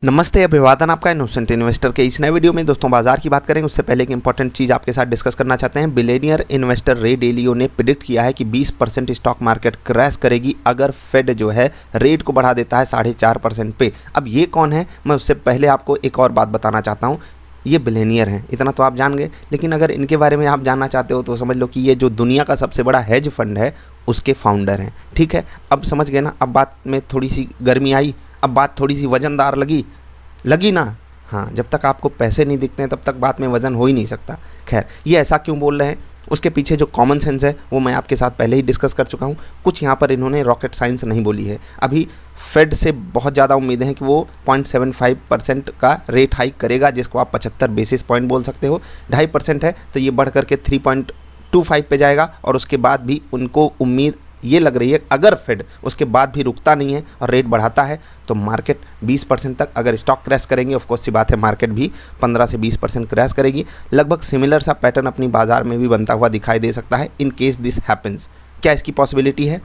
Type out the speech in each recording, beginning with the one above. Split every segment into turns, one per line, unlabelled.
नमस्ते, अभिवादन आपका इनोसेंट इन्वेस्टर के इस नए वीडियो में। दोस्तों, बाजार की बात करेंगे उससे पहले एक इंपॉर्टेंट चीज़ आपके साथ डिस्कस करना चाहते हैं। बिलियनियर इन्वेस्टर रे डेलियो ने प्रिडिक्ट किया है कि 20% स्टॉक मार्केट क्रैश करेगी अगर फेड जो है रेट को बढ़ा देता है 4.5% पे। अब ये कौन है, मैं उससे पहले आपको एक और बात बताना चाहता हूँ। ये बिलियनियर हैं, इतना तो आप जान गए, लेकिन अगर इनके बारे में आप जानना चाहते हो तो समझ लो कि ये जो दुनिया का सबसे बड़ा हेज फंड है उसके फाउंडर हैं। ठीक है, अब समझ गए ना। अब बात में थोड़ी सी गर्मी आई, अब बात थोड़ी सी वजनदार लगी ना। हाँ, जब तक आपको पैसे नहीं दिखते हैं तब तक बात में वजन हो ही नहीं सकता। खैर, ये ऐसा क्यों बोल रहे हैं, उसके पीछे जो कॉमन सेंस है वो मैं आपके साथ पहले ही डिस्कस कर चुका हूँ। कुछ यहाँ पर इन्होंने रॉकेट साइंस नहीं बोली है। अभी फेड से बहुत ज़्यादा उम्मीदें हैं कि वो 0.75% का रेट हाइक करेगा, जिसको आप 75 बेसिस पॉइंट बोल सकते हो। 2.5% है तो ये बढ़ करके 3.25 पे जाएगा। और उसके बाद भी उनको उम्मीद ये लग रही है, अगर फेड उसके बाद भी रुकता नहीं है और रेट बढ़ाता है तो मार्केट 20% तक अगर स्टॉक क्रैश करेंगे, ऑफ कोर्स सी बात है मार्केट भी 15 से 20% क्रैश करेगी। लगभग सिमिलर सा पैटर्न अपनी बाजार में भी बनता हुआ दिखाई दे सकता है इन केस दिस हैपन्स। क्या इसकी पॉसिबिलिटी है?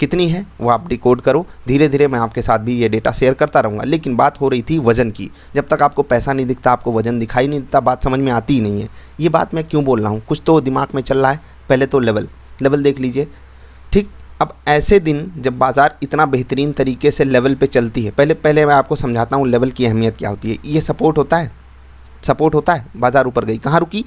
कितनी है वो आप डिकोड करो। धीरे धीरे मैं आपके साथ भी ये डेटा शेयर करता रहूँगा। लेकिन बात हो रही थी वजन की। जब तक आपको पैसा नहीं दिखता, आपको वजन दिखाई नहीं देता, बात समझ में आती ही नहीं है। ये बात मैं क्यों बोल रहा हूँ, कुछ तो दिमाग में चल रहा है। पहले तो लेवल देख लीजिए। ठीक, अब ऐसे दिन जब बाज़ार इतना बेहतरीन तरीके से लेवल पे चलती है, पहले मैं आपको समझाता हूँ लेवल की अहमियत क्या होती है। ये सपोर्ट होता है, बाज़ार ऊपर गई, कहाँ रुकी?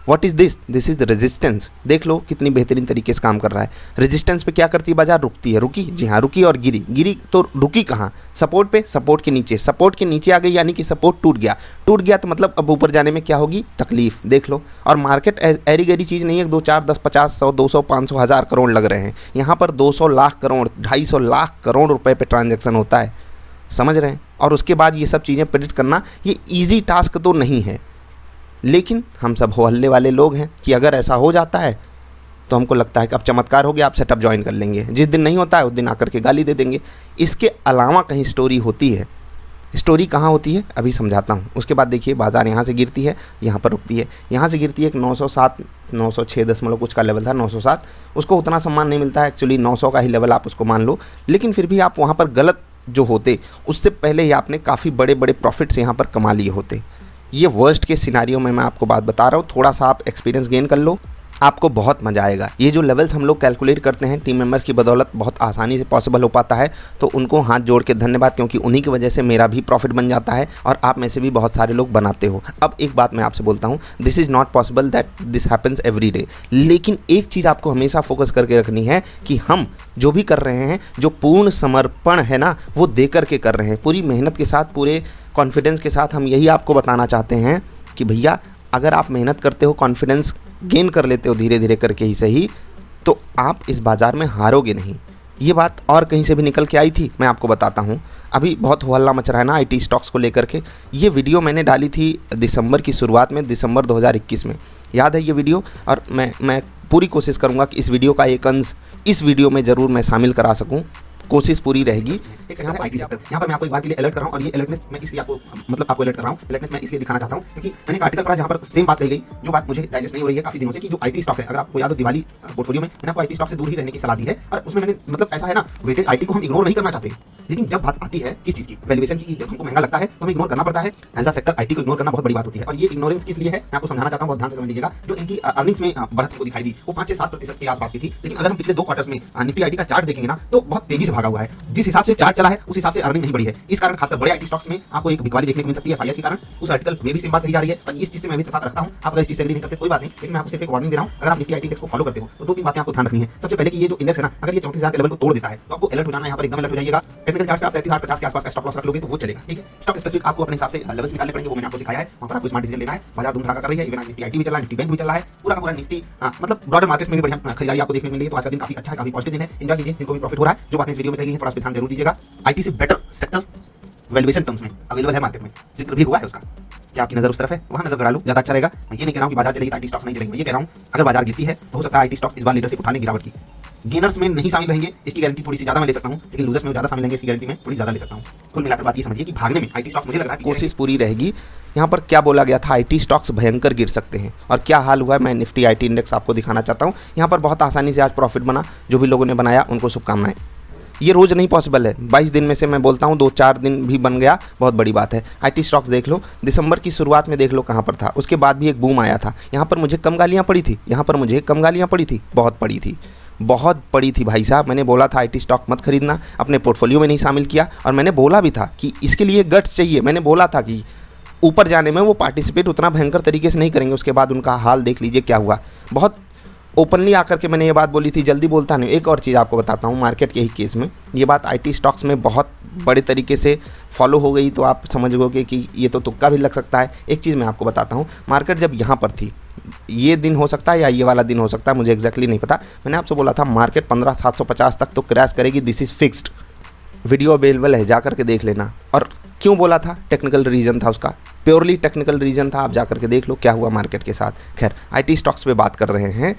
What is this is resistance. देख लो कितनी बेहतरीन तरीके से काम कर रहा है। रेजिस्टेंस पे क्या करती है बाजार? रुकती है। रुकी, जी हाँ रुकी, और गिरी तो रुकी कहाँ? सपोर्ट पे, सपोर्ट के नीचे आ गई, यानी कि सपोर्ट टूट गया तो मतलब अब ऊपर जाने में क्या होगी? तकलीफ। देख लो, और मार्केट ऐरी गैरी चीज़ नहीं है। 2 4 10 50 100 200 500 हज़ार करोड़ लग रहे हैं। यहाँ पर 200 लाख करोड़ 250 लाख करोड़ रुपए पे ट्रांजेक्शन होता है, समझ रहे हैं। और उसके बाद ये सब चीज़ें प्रेडिक्ट करना ये ईजी टास्क तो नहीं है, लेकिन हम सब हो हल्ले वाले लोग हैं कि अगर ऐसा हो जाता है तो हमको लगता है कि अब चमत्कार हो गया, आप सेटअप ज्वाइन कर लेंगे। जिस दिन नहीं होता है उस दिन आकर के गाली दे देंगे। इसके अलावा कहीं स्टोरी होती है। स्टोरी कहाँ होती है अभी समझाता हूँ। उसके बाद देखिए, बाजार यहाँ से गिरती है, यहाँ पर रुकती है, यहाँ से गिरती है। एक 907 906 दशमलव कुछ का लेवल था, 907। उसको उतना सम्मान नहीं मिलता है, एक्चुअली 900 का ही लेवल आप उसको मान लो। लेकिन फिर भी आप वहाँ पर गलत जो होते, उससे पहले ही आपने काफ़ी बड़े बड़े प्रॉफिट्स यहाँ पर कमा लिए होते। ये वर्स्ट के सिनारियो में मैं आपको बात बता रहा हूँ। थोड़ा सा आप एक्सपीरियंस गेन कर लो, आपको बहुत मज़ा आएगा। ये जो लेवल्स हम लोग कैलकुलेट करते हैं टीम मेंबर्स की बदौलत बहुत आसानी से पॉसिबल हो पाता है, तो उनको हाथ जोड़ के धन्यवाद, क्योंकि उन्हीं की वजह से मेरा भी प्रॉफिट बन जाता है और आप में से भी बहुत सारे लोग बनाते हो। अब एक बात मैं आपसे बोलता हूँ, this is not possible that this happens every day. लेकिन एक चीज़ आपको हमेशा फोकस करके रखनी है कि हम जो भी कर रहे हैं, जो पूर्ण समर्पण है ना, वो दे करके कर रहे हैं, पूरी मेहनत के साथ, पूरे कॉन्फिडेंस के साथ। हम यही आपको बताना चाहते हैं कि भैया, अगर आप मेहनत करते हो, कॉन्फिडेंस गेन कर लेते हो धीरे धीरे करके ही सही, तो आप इस बाज़ार में हारोगे नहीं। ये बात और कहीं से भी निकल के आई थी, मैं आपको बताता हूँ। अभी बहुत हल्ला मच रहा है ना आईटी स्टॉक्स को लेकर के। ये वीडियो मैंने डाली थी दिसंबर की शुरुआत में, दिसंबर 2021 में, याद है ये वीडियो। और मैं पूरी कोशिश करूँगा कि इस वीडियो का एक अंश इस वीडियो में ज़रूर मैं शामिल करा सकूँ, कोशिश पूरी रहेगी। एक यहाँ पर आईटी सेक्टर, यहाँ पर मैं आपको एक बार के लिए अलर्ट कर रहा हूँ। और ये अलर्टनेस मैं इसलिए आपको अलर्ट कर रहा हूँ। अलर्टनेस मैं इसलिए दिखाना चाहता हूँ क्योंकि मैंने एक आर्टिकल पढ़ा जहाँ पर सेम बात कही गई, जो बात मुझे डाइजेस्ट नहीं हो रही है काफी दिनों से, कि जो आईटी स्टॉक है, अगर आपको याद हो दिवाली पोर्टफोलियो में मैंने आपको आईटी स्टॉक से दूर ही रहने की सलाह दी है। और उसमें मैंने मतलब ऐसा है ना, वेटेड आईटी को हम इग्नोर नहीं करना चाहते, लेकिन जब बात आती है किस चीज़ की, वैल्यूएशन की, जब हमको महंगा लगता है तो हमें इग्नोर करना पड़ता है। एज अ सेक्टर आईटी को इग्नोर करना बहुत बड़ी बात होती है। और ये इग्नोरेंस किस लिए है मैं आपको समझाना चाहता हूँ, बहुत ध्यान से समझ लीजिएगा। जो इनकी अर्निंग्स में बढ़त को दिखाई दी वो 5 से 7% के आसपास की थी, लेकिन अगर हम पिछले 2 क्वार्टर्स में निफ्टी आईटी का चार्ट देखेंगे ना, तो बहुत तेजी से भागा हुआ है। जिस हिसाब से चार्ट चला है उस हिसाब से अर्निंग नहीं बढ़ी है। इस कारण खासकर बड़े आईटी स्टॉक्स में आपको एक बिकवाली देखने को मिल सकती है फाइयर के कारण। उस आर्टिकल में भी सेम बात कही जा रही है और इस चीज से मैं भी इत्तेफाक रखता हूं। आप अगर इस चीज से एग्री नहीं करते कोई बात नहीं, लेकिन मैं आपको सिर्फ एक वार्निंग दे रहा हूं। अगर आप निफ्टी आईटी इंडेक्स को फॉलो करते हो तो 2-3 बातें आपको ध्यान रखनी है। सबसे पहले कि ये जो इंडेक्स है ना, अगर ये 34,000 के लेवल को तोड़ देता है तो आपको अलर्ट हो जाना है, यहाँ पर एकदम अलर्ट हो जाइएगा। टेक्निकल चार्ट पे आप 33,050 के आसपास का स्टॉप लॉस रख लोगे तो वो चलेगा, ठीक है। स्टॉक स्पेसिफिक आपको अपने हिसाब से लेवल्स निकालने पड़ेंगे, वो मैंने आपको सिखाया है। वहां पर आपको स्मार्ट डिसीजन लेना है। बाजार धूम धड़ाका कर रही है, इवन निफ्टी आईटी भी चल रहा है, निफ्टी बैंक भी चल रहा है, पूरा का पूरा निफ्टी मतलब ब्रॉडर मार्केट्स में भी बढ़िया खरीदारी आपको देखने को मिल रही है। तो आज का दिन काफी अच्छा है, काफी पॉजिटिव दिन है। एंजॉय कीजिए, जिनको भी प्रॉफिट हो रहा है। जो बातें इस वीडियो में कही हैं थोड़ा ध्यान जरूर दीजिएगा। आईटी से बेटर सेक्टर वैल्यूएशन टर्म्स में अवेलेबल है मार्केट में, जिक्र भी हुआ है उसका। क्या आपकी नजर उस तरफ है? वहां नजर गड़ा लो, ज्यादा अच्छा रहेगा। मैं ये नहीं कह रहा हूं कि बाजार चलेगी तो आईटी स्टॉक्स नहीं चलेंगे, मैं ये कह रहा हूं अगर बाजार गिरती है तो हो सकता है आईटी स्टॉक्स इस बार लीडरशिप उठाने गिरावट की। गेनर्स में नहीं शामिल रहेंगे, इसकी गारंटी थोड़ी सी ज्यादा मैं ले सकता हूं, लेकिन लूजर्स में ज्यादा शामिल रहेंगे, इसकी गारंटी मैं थोड़ी ज्यादा ले सकता हूं। कुल मिलाकर बात ये समझिए कि भागने में आईटी स्टॉक्स मुझे लग रहा है कोशिश पूरी रहेगी। यहाँ पर क्या बोला गया था, आईटी स्टॉक्स भयंकर गिर सकते हैं, और क्या हाल हुआ है मैं निफ्टी आईटी इंडेक्स आपको दिखाना चाहता हूँ। यहाँ पर बहुत आसानी से आज प्रॉफिट बना, जो भी लोगों ने बनाया उनको शुभकामनाएं। ये रोज़ नहीं पॉसिबल है। 22 दिन में से मैं बोलता हूँ 2-4 दिन भी बन गया, बहुत बड़ी बात है। आईटी स्टॉक्स देख लो, दिसंबर की शुरुआत में देख लो कहाँ पर था, उसके बाद भी एक बूम आया था। यहाँ पर मुझे कम गालियाँ पड़ी थी, यहाँ पर मुझे कम गालियाँ पड़ी थी, बहुत पड़ी थी, बहुत पड़ी थी भाई साहब। मैंने बोला था आईटी स्टॉक मत खरीदना, अपने पोर्टफोलियो में नहीं शामिल किया, और मैंने बोला भी था कि इसके लिए गट्स चाहिए। मैंने बोला था कि ऊपर जाने में वो पार्टिसिपेट उतना भयंकर तरीके से नहीं करेंगे। उसके बाद उनका हाल देख लीजिए क्या हुआ। बहुत ओपनली आकर के मैंने ये बात बोली थी, जल्दी बोलता नहीं। एक और चीज़ आपको बताता हूँ, मार्केट के ही केस में ये बात आईटी स्टॉक्स में बहुत बड़े तरीके से फॉलो हो गई, तो आप समझोगे कि ये तो तुक्का भी लग सकता है। एक चीज़ मैं आपको बताता हूँ, मार्केट जब यहाँ पर थी, ये दिन हो सकता है या ये वाला दिन हो सकता है, मुझे एग्जैक्टली नहीं पता। मैंने आपसे बोला था मार्केट 15,750 तक तो क्रैश करेगी, this is fixed. Video available है, जा करके देख लेना। और क्यों बोला था, टेक्निकल रीज़न था उसका, प्योरली टेक्निकल रीज़न था। आप जा करके देख लो क्या हुआ मार्केट के साथ। खैर, आईटी स्टॉक्स पे बात कर रहे हैं,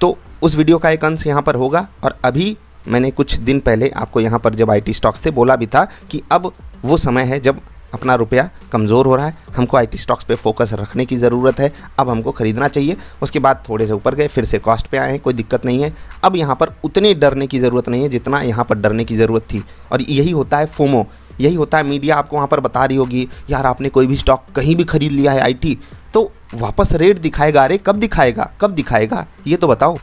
तो उस वीडियो का एक अंश यहाँ पर होगा। और अभी मैंने कुछ दिन पहले आपको यहाँ पर जब आईटी स्टॉक्स थे बोला भी था कि अब वो समय है जब अपना रुपया कमज़ोर हो रहा है, हमको आईटी स्टॉक्स पे फोकस रखने की ज़रूरत है, अब हमको ख़रीदना चाहिए। उसके बाद थोड़े से ऊपर गए, फिर से कॉस्ट पे आए हैं, कोई दिक्कत नहीं है। अब यहाँ पर उतनी डरने की ज़रूरत नहीं है जितना यहाँ पर डरने की ज़रूरत थी। और यही होता है फोमो, यही होता है। मीडिया आपको वहाँ पर बता रही होगी यार आपने कोई भी स्टॉक कहीं भी खरीद लिया है आईटी, तो वापस रेट दिखाएगा। अरे कब दिखाएगा, कब दिखाएगा ये तो बताओ,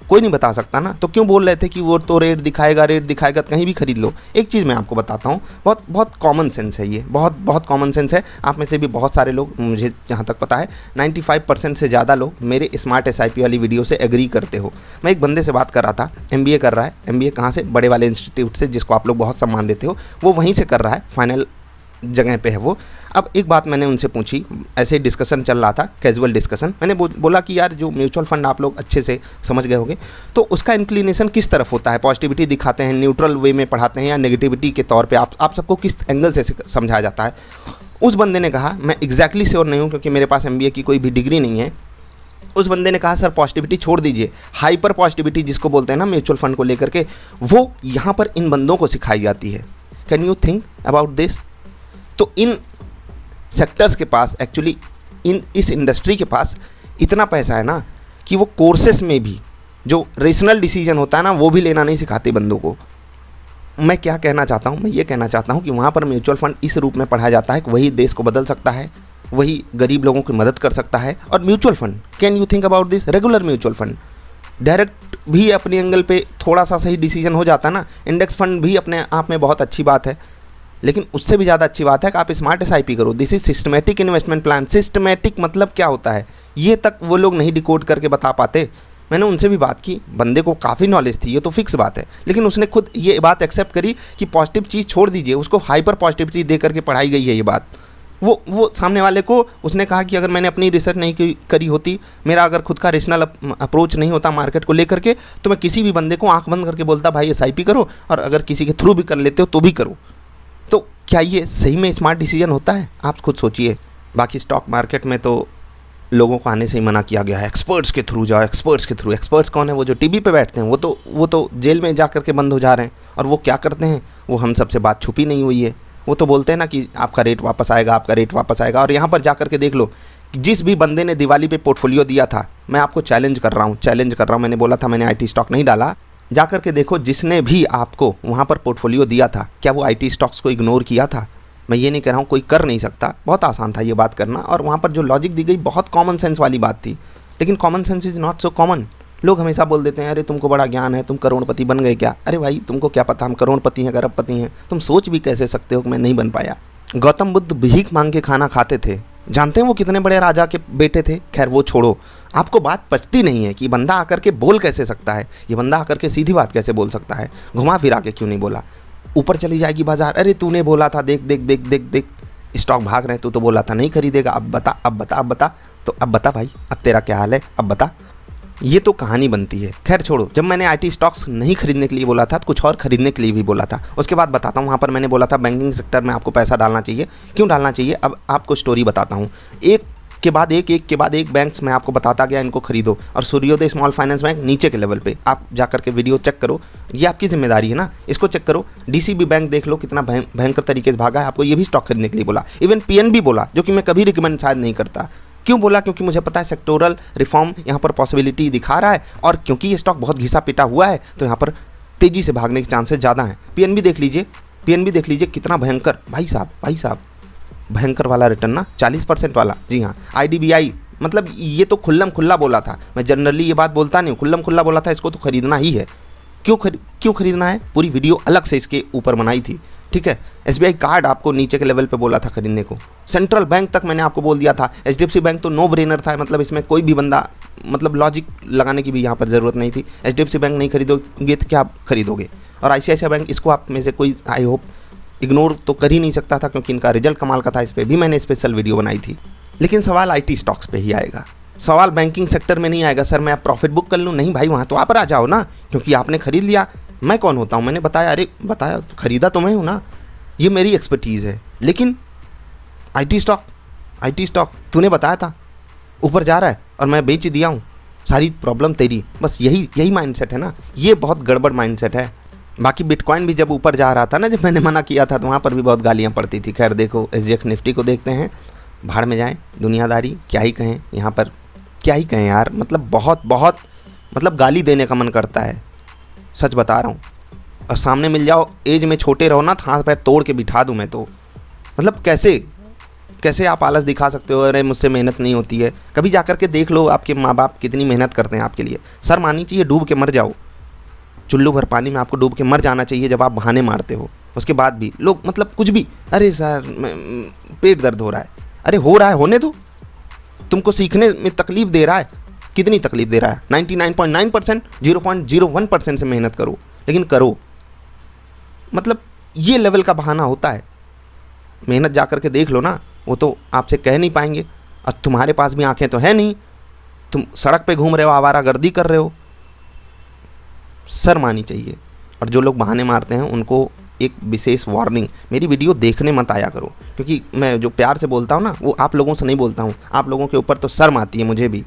कोई नहीं बता सकता ना। तो क्यों बोल रहे थे कि वो तो रेट दिखाएगा, रेट दिखाएगा, कहीं भी खरीद लो। एक चीज़ मैं आपको बताता हूँ, बहुत बहुत कॉमन सेंस है ये, बहुत कॉमन सेंस है। आप में से भी बहुत सारे लोग, मुझे जहाँ तक पता है 95% से ज़्यादा लोग मेरे स्मार्ट SIP वाली वीडियो से एग्री करते हो। मैं एक बंदे से बात कर रहा था, MBA कर रहा है। MBA कहाँ से, बड़े वाले इंस्टीट्यूट से, जिसको आप लोग बहुत सम्मान देते हो, वो वहीं से कर रहा है, फाइनल जगह पे है वो। अब एक बात मैंने उनसे पूछी, ऐसे डिस्कशन चल रहा था, कैजुअल डिस्कशन। मैंने बोला कि यार जो म्यूचुअल फंड आप लोग अच्छे से समझ गए होंगे, तो उसका इंक्लिनेशन किस तरफ होता है, पॉजिटिविटी दिखाते हैं, न्यूट्रल वे में पढ़ाते हैं, या नेगेटिविटी के तौर पे आप सबको किस एंगल से समझाया जाता है। उस बंदे ने कहा, मैं एग्जैक्टली श्योर नहीं हूँ क्योंकि मेरे पास MBA की कोई भी डिग्री नहीं है। उस बंदे ने कहा सर पॉजिटिविटी छोड़ दीजिए, हाइपर पॉजिटिविटी जिसको बोलते हैं ना म्यूचुअल फंड को लेकर के, वो यहाँ पर इन बंदों को सिखाई जाती है। Can you think about this? तो इन सेक्टर्स के पास एक्चुअली, इस इंडस्ट्री के पास इतना पैसा है ना कि वो कोर्सेस में भी जो रेशनल डिसीजन होता है ना, वो भी लेना नहीं सिखाते बंदों को। मैं क्या कहना चाहता हूँ, मैं ये कहना चाहता हूँ कि वहाँ पर म्यूचुअल फंड इस रूप में पढ़ाया जाता है कि वही देश को बदल सकता है, वही गरीब लोगों की मदद कर सकता है। और mutual fund, can you think about this, regular mutual fund direct भी अपने एंगल पे थोड़ा सा सही डिसीजन हो जाता है ना। इंडेक्स फंड भी अपने आप में बहुत अच्छी बात है, लेकिन उससे भी ज़्यादा अच्छी बात है कि आप स्मार्ट SIP करो। This is systematic investment plan. Systematic मतलब क्या होता है, ये तक वो लोग नहीं डिकोड करके बता पाते। मैंने उनसे भी बात की, बंदे को काफ़ी नॉलेज थी, ये तो फिक्स बात है, लेकिन उसने खुद ये बात एक्सेप्ट करी कि पॉजिटिव चीज़ छोड़ दीजिए, उसको हाइपर पॉजिटिविटी दे करके पढ़ाई गई है ये बात। वो सामने वाले को उसने कहा कि अगर मैंने अपनी रिसर्च नहीं करी होती, मेरा अगर खुद का रेशनल अप्रोच नहीं होता मार्केट को लेकर के, तो मैं किसी भी बंदे को आंख बंद करके बोलता भाई SIP करो, और अगर किसी के थ्रू भी कर लेते हो तो भी करो। तो क्या ये सही में स्मार्ट डिसीजन होता है? आप खुद सोचिए। बाकी स्टॉक मार्केट में तो लोगों को आने से ही मना किया गया है, एक्सपर्ट्स के थ्रू जाओ, एक्सपर्ट्स के थ्रू। एक्सपर्ट्स कौन है? वो जो टीवी पे बैठते हैं, वो तो जेल में जा करके बंद हो जा रहे हैं। और वो क्या करते हैं, वो हम सबसे बात छुपी नहीं हुई है, वो तो बोलते हैं ना कि आपका रेट वापस आएगा, आपका रेट वापस आएगा। और यहाँ पर जा करके देख लो, जिस भी बंदे ने दिवाली पे पोर्टफोलियो दिया था, मैं आपको चैलेंज कर रहा हूँ, मैंने बोला था मैंने आईटी स्टॉक नहीं डाला, जा करके देखो जिसने भी आपको वहाँ पर पोर्टफोलियो दिया था, क्या वो आईटी स्टॉक्स को इग्नोर किया था? मैं ये नहीं कह रहा हूँ कोई कर नहीं सकता, बहुत आसान था ये बात करना। और वहाँ पर जो लॉजिक दी गई बहुत कॉमन सेंस वाली बात थी, लेकिन common sense is not so common. लोग हमेशा बोल देते हैं अरे तुमको बड़ा ज्ञान है, तुम करोड़पति बन गए क्या? अरे भाई तुमको क्या पता हम करोड़पति हैं, अरबपति हैं? तुम सोच भी कैसे सकते हो कि मैं नहीं बन पाया? गौतम बुद्ध भीख मांग के खाना खाते थे, जानते हैं वो कितने बड़े राजा के बेटे थे? खैर वो छोड़ो, आपको बात पचती नहीं है कि बंदा आकर के बोल कैसे सकता है, ये बंदा आकर के सीधी बात कैसे बोल सकता है, घुमा फिरा के क्यों नहीं बोला? ऊपर चली जाएगी बाजार, अरे तूने बोला था, देख देख देख देख देख स्टॉक भाग रहे हैं, तू तो बोला था नहीं खरीदेगा, अब बता। तो अब बता भाई, अब तेरा क्या हाल है, अब बता। ये तो कहानी बनती है। खैर छोड़ो, जब मैंने आईटी स्टॉक्स नहीं खरीदने के लिए बोला था तो कुछ और खरीदने के लिए भी बोला था। उसके बाद बताता हूँ, वहाँ पर मैंने बोला था बैंकिंग सेक्टर में आपको पैसा डालना चाहिए। क्यों डालना चाहिए, अब आपको स्टोरी बताता हूँ। एक के बाद एक बैंक्स में आपको बताता गया इनको खरीदो, और सूर्योदय स्मॉल फाइनेंस बैंक नीचे के लेवल पे आप जाकर के वीडियो चेक करो, ये आपकी जिम्मेदारी है ना, इसको चेक करो। डीसीबी बैंक देख लो कितना भयंकर तरीके से भागा है, आपको ये भी स्टॉक खरीदने के लिए बोला। इवन पीएनबी बोला, जो कि मैं कभी रिकमेंड शायद नहीं करता। क्यों बोला? क्योंकि मुझे पता है सेक्टोरल रिफॉर्म यहाँ पर पॉसिबिलिटी दिखा रहा है, और क्योंकि ये स्टॉक बहुत घिसा पिटा हुआ है तो यहाँ पर तेज़ी से भागने के चांसेस ज़्यादा हैं। पीएनबी देख लीजिए, पीएनबी देख लीजिए कितना भयंकर, भाई साहब भयंकर वाला रिटर्न ना, 40% वाला। जी हाँ, आईडीबीआई, मतलब ये तो खुल्लम खुल्ला बोला था, मैं जनरली ये बात बोलता नहीं हूँ, खुल्लम खुल्ला बोला था इसको तो खरीदना ही है। क्यों खरीदना है, पूरी वीडियो अलग से इसके ऊपर बनाई थी, ठीक है। एसबीआई कार्ड आपको नीचे के लेवल पे बोला था खरीदने को, सेंट्रल बैंक तक मैंने आपको बोल दिया था, एचडीएफसी बैंक तो नो ब्रेनर था, मतलब इसमें कोई भी बंदा, मतलब लॉजिक लगाने की भी यहाँ पर ज़रूरत नहीं थी। एचडीएफसी बैंक नहीं खरीदोगे तो क्या आप खरीदोगे, और आईसीआईसीआई बैंक, इसको आप में से कोई आई होप इग्नोर तो कर ही नहीं सकता था, क्योंकि इनका रिजल्ट कमाल का था, इस पर भी मैंने स्पेशल वीडियो बनाई थी। लेकिन सवाल आईटी स्टॉक्स पे ही आएगा, सवाल बैंकिंग सेक्टर में नहीं आएगा। सर मैं आप प्रॉफिट बुक कर लूँ, नहीं भाई, वहाँ तो आप आ जाओ ना, क्योंकि आपने खरीद लिया। मैं कौन होता हूँ, मैंने बताया, अरे बताया, खरीदा तो मैं हूँ ना, ये मेरी एक्सपर्टीज़ है। लेकिन आईटी स्टॉक तूने बताया था ऊपर जा रहा है और मैं बेच दिया हूँ, सारी प्रॉब्लम तेरी, बस यही माइंडसेट है ना, ये बहुत गड़बड़ माइंडसेट है। बाकी बिटकॉइन भी जब ऊपर जा रहा था ना, जब मैंने मना किया था, तो वहाँ पर भी बहुत गालियाँ पड़ती थी। खैर देखो, एसजीएक्स निफ्टी को देखते हैं, भाड़ में जाएं दुनियादारी, क्या ही कहें यहाँ पर, क्या ही कहें यार, मतलब बहुत मतलब गाली देने का मन करता है, सच बता रहा हूँ। और सामने मिल जाओ, एज में छोटे रहो ना, तो हाथ पैर तोड़ के बिठा दूँ मैं तो। मतलब कैसे आप आलस दिखा सकते हो, अरे मुझसे मेहनत नहीं होती है। कभी जा कर के देख लो आपके माँ बाप कितनी मेहनत करते हैं आपके लिए, शर्म आनी चाहिए, डूब के मर जाओ, चुल्लू भर पानी में आपको डूब के मर जाना चाहिए जब आप बहाने मारते हो। उसके बाद भी लोग, मतलब कुछ भी, अरे सर पेट दर्द हो रहा है, अरे हो रहा है, होने दो, तुमको सीखने में तकलीफ दे रहा है, कितनी तकलीफ दे रहा है, 99.9%, 0.01% से मेहनत करो, लेकिन करो। मतलब ये लेवल का बहाना होता है, मेहनत जा कर के देख लो ना, वो तो आपसे कह नहीं पाएंगे। और तुम्हारे पास भी आंखें तो है नहीं, तुम सड़क पे घूम रहे हो, आवारागर्दी कर रहे हो, शर्म आनी चाहिए। और जो लोग बहाने मारते हैं उनको एक विशेष वार्निंग, मेरी वीडियो देखने मत आया करो, क्योंकि मैं जो प्यार से बोलता हूँ ना, वो आप लोगों से नहीं बोलता हूँ, आप लोगों के ऊपर तो शर्म आती है, मुझे भी।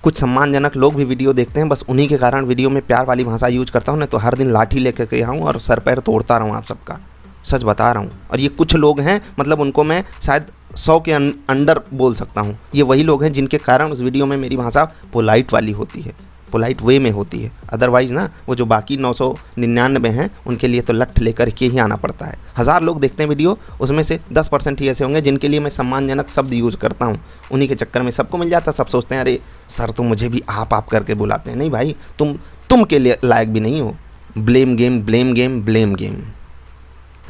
कुछ सम्मानजनक लोग भी वीडियो देखते हैं, बस उन्हीं के कारण वीडियो में प्यार वाली भाषा यूज करता हूँ, ना तो हर दिन लाठी लेकर के आऊँ और सर पैर तोड़ता रहूँ आप सबका, सच बता रहा हूँ। और ये कुछ लोग हैं, मतलब उनको मैं शायद 100 के अंडर बोल सकता हूँ, ये वही लोग हैं जिनके कारण उस वीडियो में मेरी भाषा पोलाइट वाली होती है, पोलाइट वे में होती है। अदरवाइज़ ना, वो जो बाकी 999 हैं, उनके लिए तो लठ लेकर के ही आना पड़ता है। 1000 लोग देखते हैं वीडियो, उसमें से 10% ही ऐसे होंगे जिनके लिए मैं सम्मानजनक शब्द यूज़ करता हूँ, उन्हीं के चक्कर में सबको मिल जाता। सब सोचते हैं अरे सर तो मुझे भी आप करके बुलाते हैं। नहीं भाई, तुम के लिए लायक भी नहीं हो। Blame game.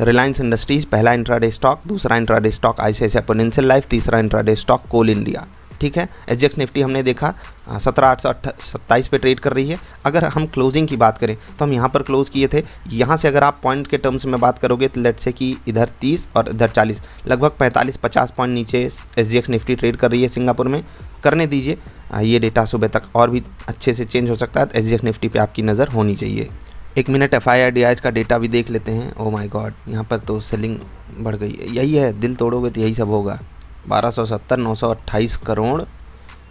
रिलायंस इंडस्ट्रीज़ पहला इंट्राडे स्टॉक, दूसरा intraday stock ICICI Prudential life, तीसरा इंट्राडे स्टॉक कोल इंडिया, ठीक है। एसजीएक्स निफ्टी हमने देखा 17,827 पे ट्रेड कर रही है। अगर हम क्लोजिंग की बात करें तो हम यहाँ पर क्लोज़ किए थे। यहाँ से अगर आप पॉइंट के टर्म्स में बात करोगे तो लेट्स से कि इधर 30 और इधर 40, लगभग 45-50 पॉइंट नीचे एसजीएक्स निफ्टी ट्रेड कर रही है सिंगापुर में। करने दीजिए, ये डेटा सुबह तक और भी अच्छे से चेंज हो सकता है, तो एसजीएक्स निफ्टी पर आपकी नज़र होनी चाहिए। 1 मिनट FIRDIH का डेटा भी देख लेते हैं। ओह माय गॉड, यहाँ पर तो सेलिंग बढ़ गई है। यही है, दिल तोड़ोगे तो यही सब होगा। 1270, 928 करोड़,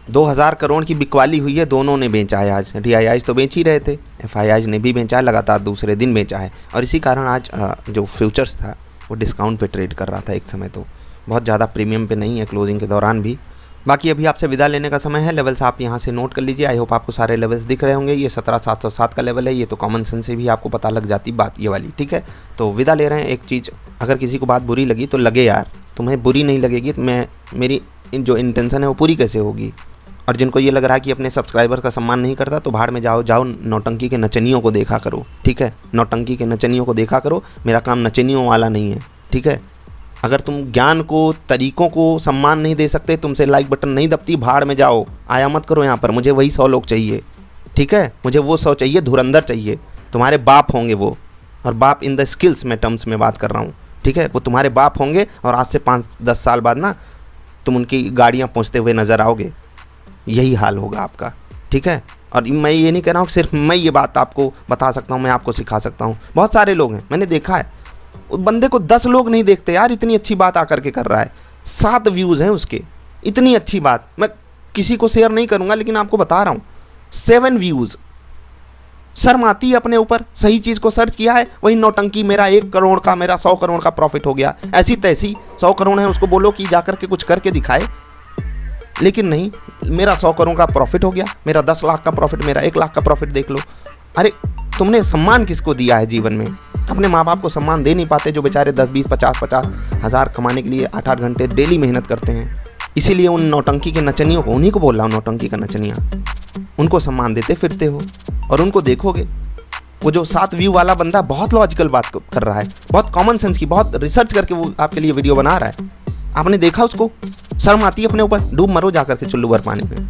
2000 करोड़ की बिकवाली हुई है। दोनों ने बेचा है आज। DIIs तो बेच ही रहे थे, FIIs ने भी बेचा है, लगातार दूसरे दिन बेचा है। और इसी कारण आज जो फ्यूचर्स था वो डिस्काउंट पे ट्रेड कर रहा था एक समय, तो बहुत ज़्यादा प्रीमियम पे नहीं है क्लोजिंग के दौरान भी। बाकी अभी आपसे विदा लेने का समय है। लेवल्स आप यहाँ से नोट कर लीजिए। आई होप आपको सारे लेवल्स दिख रहे होंगे। ये 17,707 का लेवल है, ये तो कॉमन सेंस से भी आपको पता लग जाती बात ये वाली, ठीक है। तो विदा ले रहे हैं। एक चीज़, अगर किसी को बात बुरी लगी तो लगे यार, तुम्हें बुरी नहीं लगेगी तो मेरी जो इंटेंशन है वो पूरी कैसे होगी। और जिनको ये लग रहा है कि अपने सब्सक्राइबर का सम्मान नहीं करता, तो भाड़ में जाओ नौटंकी के नचनियों को देखा करो, ठीक है। नौटंकी के नचनियों को देखा करो, मेरा काम नचनियों वाला नहीं है, ठीक है। अगर तुम ज्ञान को, तरीकों को सम्मान नहीं दे सकते, तुमसे लाइक बटन नहीं दबती, भाड़ में जाओ, आया मत करो यहाँ पर। मुझे वही 100 लोग चाहिए, ठीक है। मुझे वो 100 चाहिए, धुरंधर चाहिए, तुम्हारे बाप होंगे वो। और बाप इन द स्किल्स में टर्म्स में बात कर रहा हूँ, ठीक है। वो तुम्हारे बाप होंगे और आज से 5-10 साल बाद ना तुम उनकी गाड़ियाँ पहुँचते हुए नज़र आओगे। यही हाल होगा आपका, ठीक है। और मैं ये नहीं कह रहा हूँ सिर्फ मैं ये बात आपको बता सकता हूँ, मैं आपको सिखा सकता हूँ। बहुत सारे लोग हैं, मैंने देखा है, बंदे को 10 लोग नहीं देखते यार, इतनी अच्छी बात आकर के कर रहा है। 7 व्यूज़ हैं उसके, इतनी अच्छी बात मैं किसी को शेयर नहीं करूँगा, लेकिन आपको बता रहा हूँ 7 व्यूज़। शर्म आती है अपने ऊपर। सही चीज़ को सर्च किया है, वही नौटंकी, मेरा 1 करोड़ का, मेरा 100 करोड़ का प्रॉफिट हो गया। ऐसी तैसी 100 करोड़ है, उसको बोलो कि जा करके कुछ करके दिखाए, लेकिन नहीं, मेरा 100 करोड़ का प्रॉफिट हो गया, मेरा 10 लाख का प्रॉफिट, मेरा 1 लाख का प्रॉफिट देख लो। अरे तुमने सम्मान किसको दिया है जीवन में? अपने माँ बाप को सम्मान दे नहीं पाते, जो बेचारे 10, 20, 50 हज़ार कमाने के लिए 8-8 घंटे डेली मेहनत करते हैं। इसीलिए उन नौटंकी के नचनियों को, उन्हीं को बोल रहा हूँ, नौटंकी का नचनिया, उनको सम्मान देते फिरते हो। और उनको देखोगे, वो जो 7 व्यू वाला बंदा बहुत लॉजिकल बात कर रहा है, बहुत कॉमन सेंस की, बहुत रिसर्च करके वो आपके लिए वीडियो बना रहा है। आपने देखा उसको? शर्म आती है अपने ऊपर? डूब मरो जा करके चुल्लू भर पानी में।